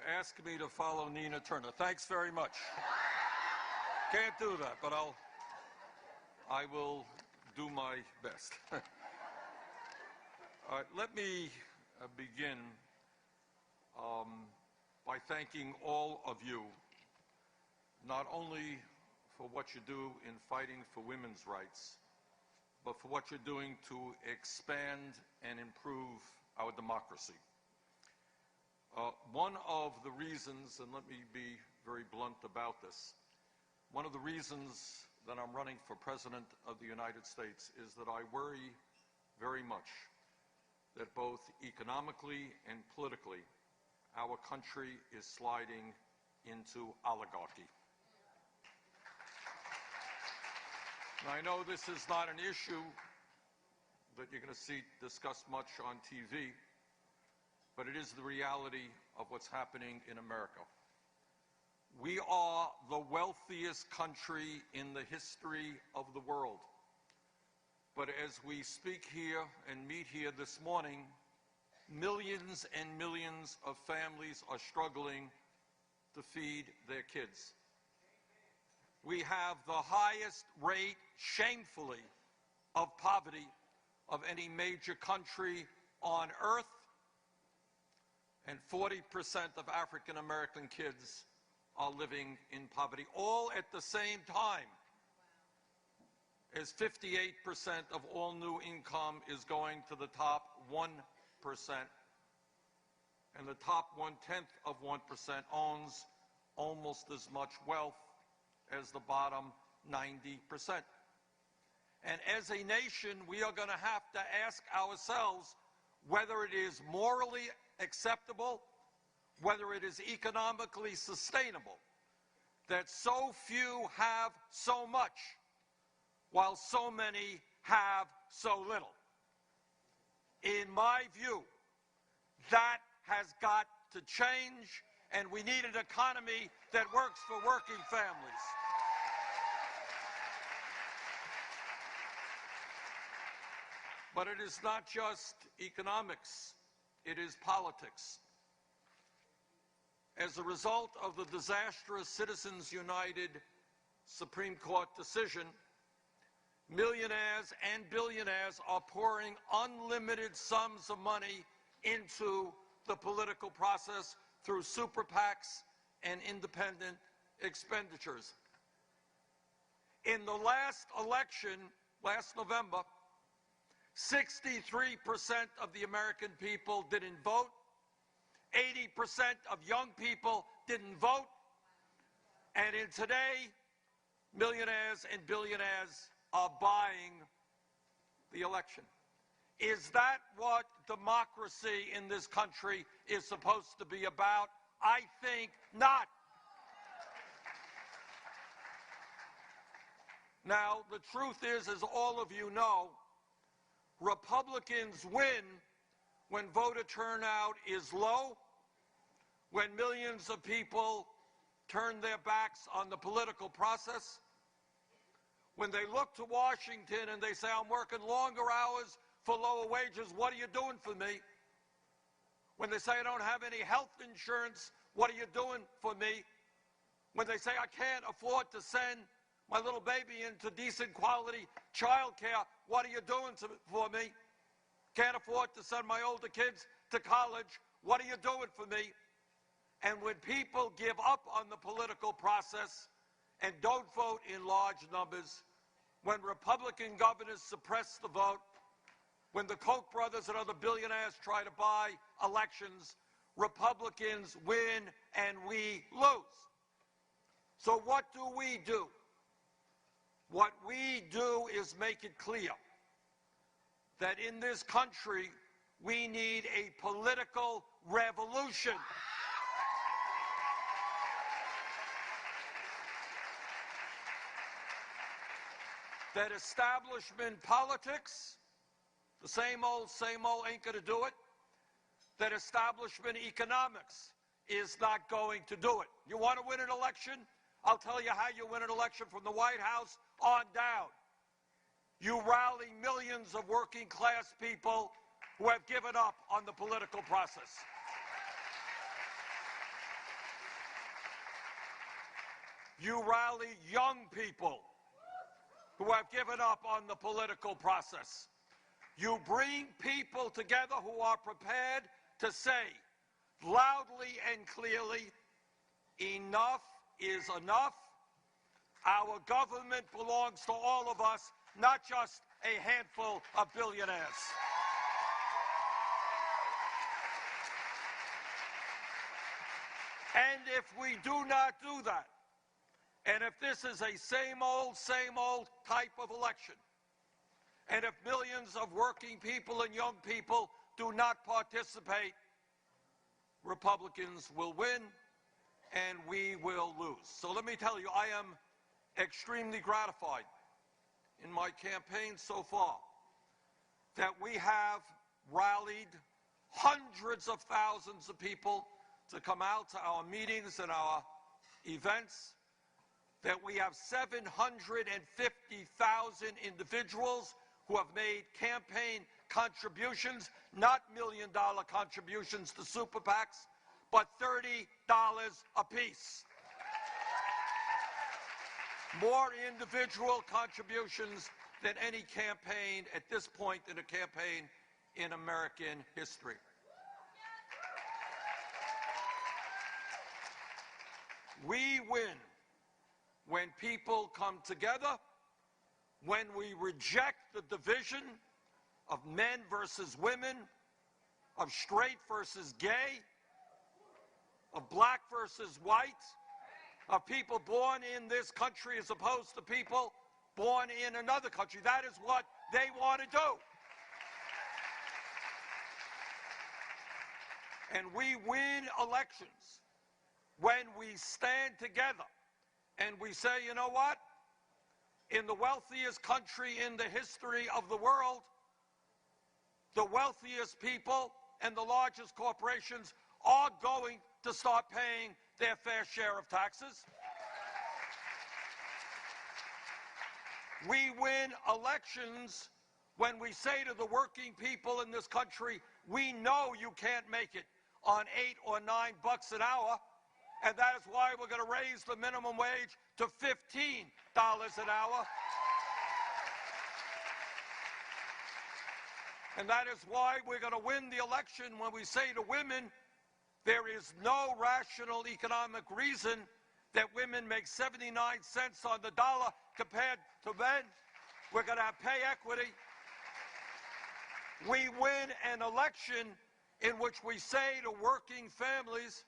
ask me to follow Nina Turner. Thanks very much. Can't do that, but I will do my best. All right, let me begin by thanking all of you, not only for what you do in fighting for women's rights, but for what you're doing to expand and improve our democracy. One of the reasons, and let me be very blunt about this, one of the reasons that I'm running for President of the United States is that I worry very much that both economically and politically, our country is sliding into oligarchy. Now, I know this is not an issue that you're going to see discussed much on TV, but it is the reality of what's happening in America. We are the wealthiest country in the history of the world. But as we speak here and meet here this morning, millions and millions of families are struggling to feed their kids. We have the highest rate, shamefully, of poverty of any major country on earth, and 40% of African American kids are living in poverty, all at the same time as 58% of all new income is going to the top 1%, and the top 1/10 of 1% owns almost as much wealth as the bottom 90%. And as a nation, we are going to have to ask ourselves whether it is morally acceptable, whether it is economically sustainable, that so few have so much, while so many have so little. In my view, that has got to change, and we need an economy that works for working families. But it is not just economics, it is politics. As a result of the disastrous Citizens United Supreme Court decision, millionaires and billionaires are pouring unlimited sums of money into the political process through super PACs and independent expenditures. In the last election, last November, 63% of the American people didn't vote. 80% of young people didn't vote. And in today, millionaires and billionaires are buying the election. Is that what democracy in this country is supposed to be about? I think not. Now, the truth is, as all of you know, Republicans win when voter turnout is low, when millions of people turn their backs on the political process, when they look to Washington and they say, I'm working longer hours for lower wages, what are you doing for me? When they say, I don't have any health insurance, what are you doing for me? When they say, I can't afford to send my little baby into decent quality child care, what are you doing for me? Can't afford to send my older kids to college, what are you doing for me? And when people give up on the political process and don't vote in large numbers, when Republican governors suppress the vote, when the Koch brothers and other billionaires try to buy elections, Republicans win and we lose. So what do? What we do is make it clear that in this country, we need a political revolution. That establishment politics, the same old ain't going to do it. That establishment economics is not going to do it. You want to win an election? I'll tell you how you win an election from the White House on down. You rally millions of working class people who have given up on the political process. You rally young people who have given up on the political process. You bring people together who are prepared to say loudly and clearly, enough is enough. Our government belongs to all of us, not just a handful of billionaires. And if we do not do that, and if this is a same old type of election, and if millions of working people and young people do not participate, Republicans will win and we will lose. So let me tell you, I am extremely gratified in my campaign so far that we have rallied hundreds of thousands of people to come out to our meetings and our events, that we have 750,000 individuals who have made campaign contributions, not million-dollar contributions to super PACs, but $30 apiece. More individual contributions than any campaign at this point in a campaign in American history. We win when people come together, when we reject the division of men versus women, of straight versus gay, of black versus white, of people born in this country as opposed to people born in another country. That is what they want to do. And we win elections when we stand together and we say, you know what? In the wealthiest country in the history of the world, the wealthiest people and the largest corporations are going to start paying their fair share of taxes. We win elections when we say to the working people in this country, we know you can't make it on $8 or $9 an hour, and that is why we're going to raise the minimum wage to $15 an hour. And that is why we're going to win the election when we say to women, there is no rational economic reason that women make 79 cents on the dollar compared to men. We're going to have pay equity. We win an election in which we say to working families,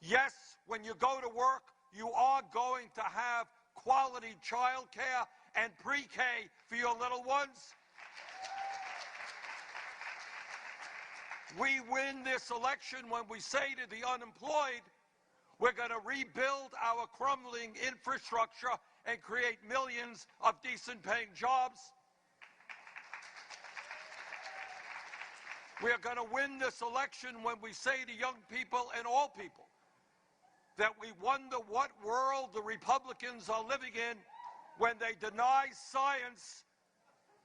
yes, when you go to work, you are going to have quality child care and pre-K for your little ones. We win this election when we say to the unemployed, we're going to rebuild our crumbling infrastructure and create millions of decent-paying jobs. We are going to win this election when we say to young people and all people that we wonder what world the Republicans are living in when they deny science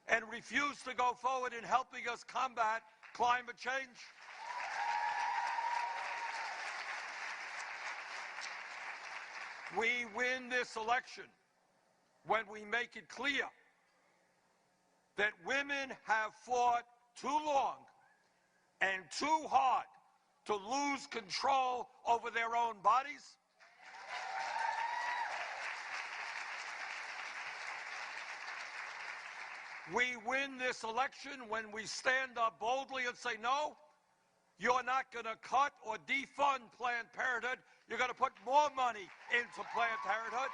and refuse to go forward in helping us combat climate change. We win this election when we make it clear that women have fought too long and too hard to lose control over their own bodies. We win this election when we stand up boldly and say, no, you're not going to cut or defund Planned Parenthood. You're going to put more money into Planned Parenthood.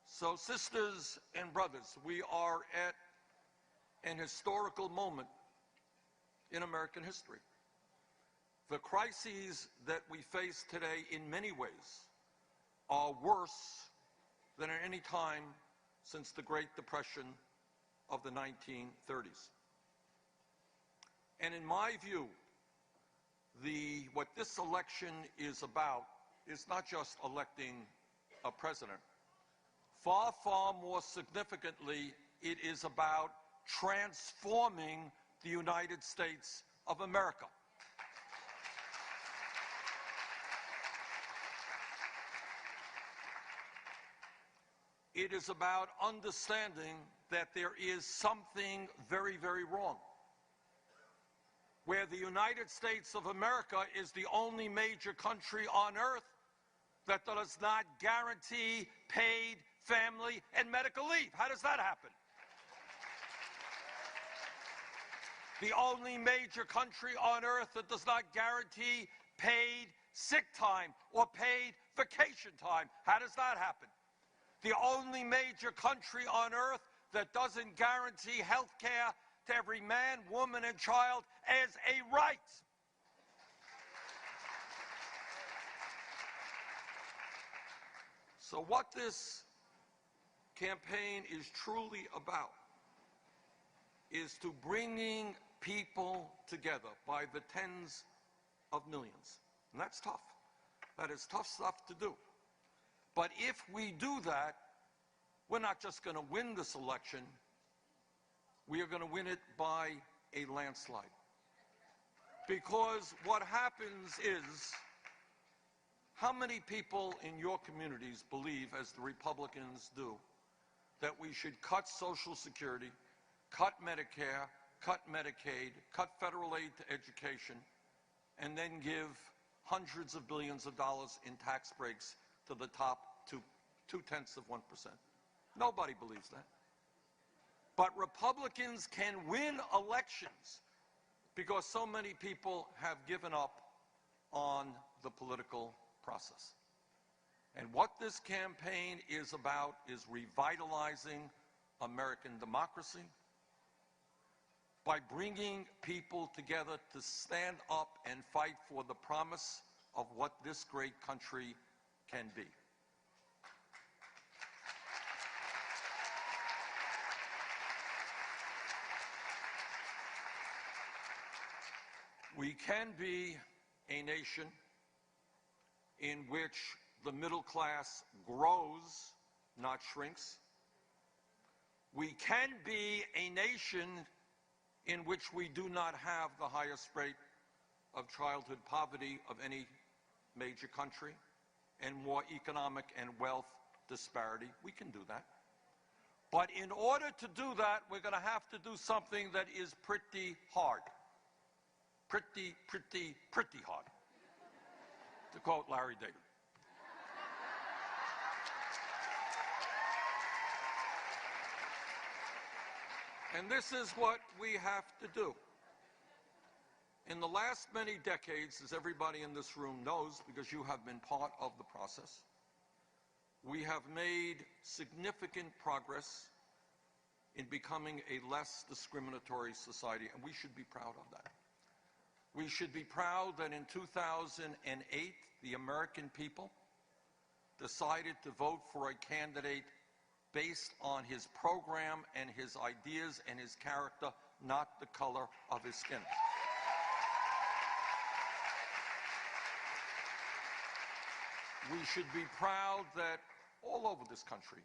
So, sisters and brothers, we are at an historical moment in American history. The crises that we face today in many ways are worse than at any time since the Great Depression of the 1930s. And in my view, what this election is about is not just electing a president. Far, far more significantly, it is about transforming the United States of America. It is about understanding that there is something very, very wrong, where the United States of America is the only major country on earth that does not guarantee paid family and medical leave. How does that happen? The only major country on earth that does not guarantee paid sick time or paid vacation time. How does that happen? The only major country on earth that doesn't guarantee health care to every man, woman, and child as a right. So what this campaign is truly about is to bringing people together by the tens of millions. And that's tough. That is tough stuff to do. But if we do that, we're not just going to win this election, we are going to win it by a landslide. Because what happens is, how many people in your communities believe, as the Republicans do, that we should cut Social Security, cut Medicare, cut Medicaid, cut federal aid to education, and then give hundreds of billions of dollars in tax breaks to the top 0.2%? Nobody believes that. But Republicans can win elections because so many people have given up on the political process. And what this campaign is about is revitalizing American democracy by bringing people together to stand up and fight for the promise of what this great country can be. We can be a nation in which the middle class grows, not shrinks. We can be a nation in which we do not have the highest rate of childhood poverty of any major country and more economic and wealth disparity. We can do that. But in order to do that, we're going to have to do something that is pretty hard. Pretty hard, to quote Larry David. And this is what we have to do. In the last many decades, as everybody in this room knows, because you have been part of the process, we have made significant progress in becoming a less discriminatory society, and we should be proud of that. We should be proud that in 2008, the American people decided to vote for a candidate based on his program and his ideas and his character, not the color of his skin. We should be proud that all over this country,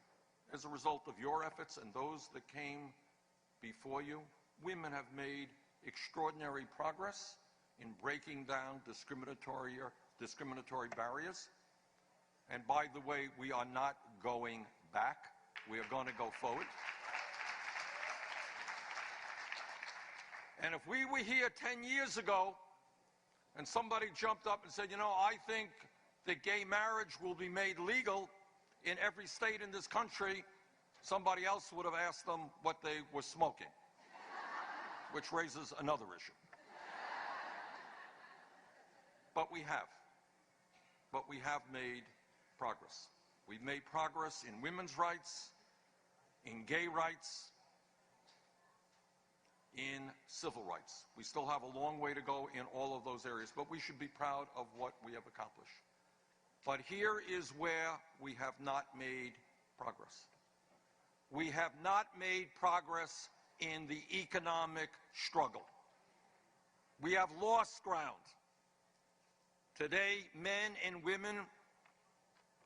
as a result of your efforts and those that came before you, women have made extraordinary progress in breaking down discriminatory barriers. And by the way, we are not going back. We are going to go forward. And if we were here 10 years ago and somebody jumped up and said, you know, I think that gay marriage will be made legal in every state in this country, somebody else would have asked them what they were smoking, which raises another issue. But we have made progress. We've made progress in women's rights, in gay rights, in civil rights. We still have a long way to go in all of those areas, but we should be proud of what we have accomplished. But here is where we have not made progress. We have not made progress in the economic struggle. We have lost ground. Today, men and women,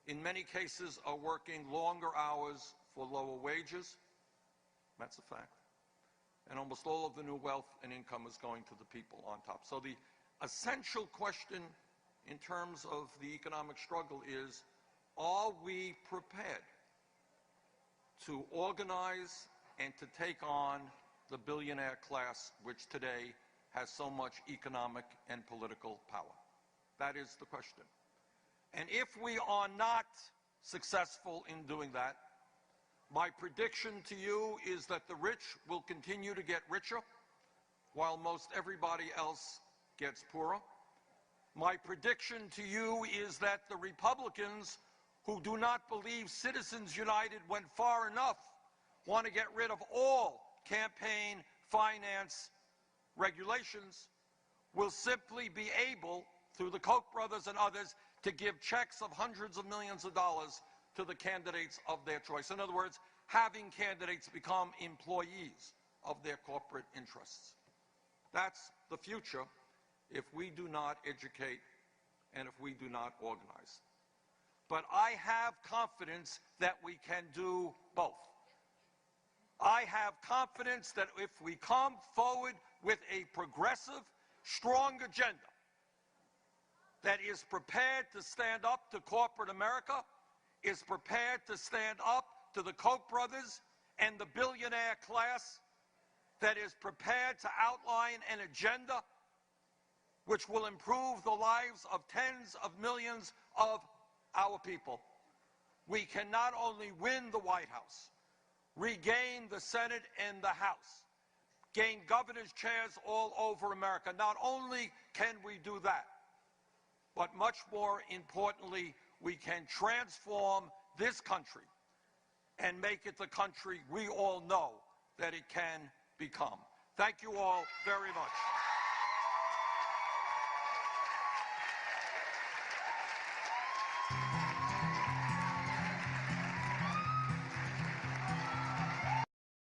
in many cases, are working longer hours for lower wages. That's a fact. and almost all of the new wealth and income is going to the people on top. So the essential question in terms of the economic struggle is, are we prepared to organize and to take on the billionaire class, which today has so much economic and political power? That is the question. And if we are not successful in doing that, my prediction to you is that the rich will continue to get richer while most everybody else gets poorer. My prediction to you is that the Republicans, who do not believe Citizens United went far enough, want to get rid of all campaign finance regulations, will simply be able, through the Koch brothers and others, to give checks of hundreds of millions of dollars to the candidates of their choice. In other words, having candidates become employees of their corporate interests. That's the future if we do not educate and if we do not organize. But I have confidence that we can do both. I have confidence that if we come forward with a progressive, strong agenda that is prepared to stand up to corporate America, is prepared to stand up to the Koch brothers and the billionaire class, that is prepared to outline an agenda which will improve the lives of tens of millions of our people, we can not only win the White House, regain the Senate and the House, gain governor's chairs all over America. Not only can we do that, but much more importantly, we can transform this country and make it the country we all know that it can become. Thank you all very much.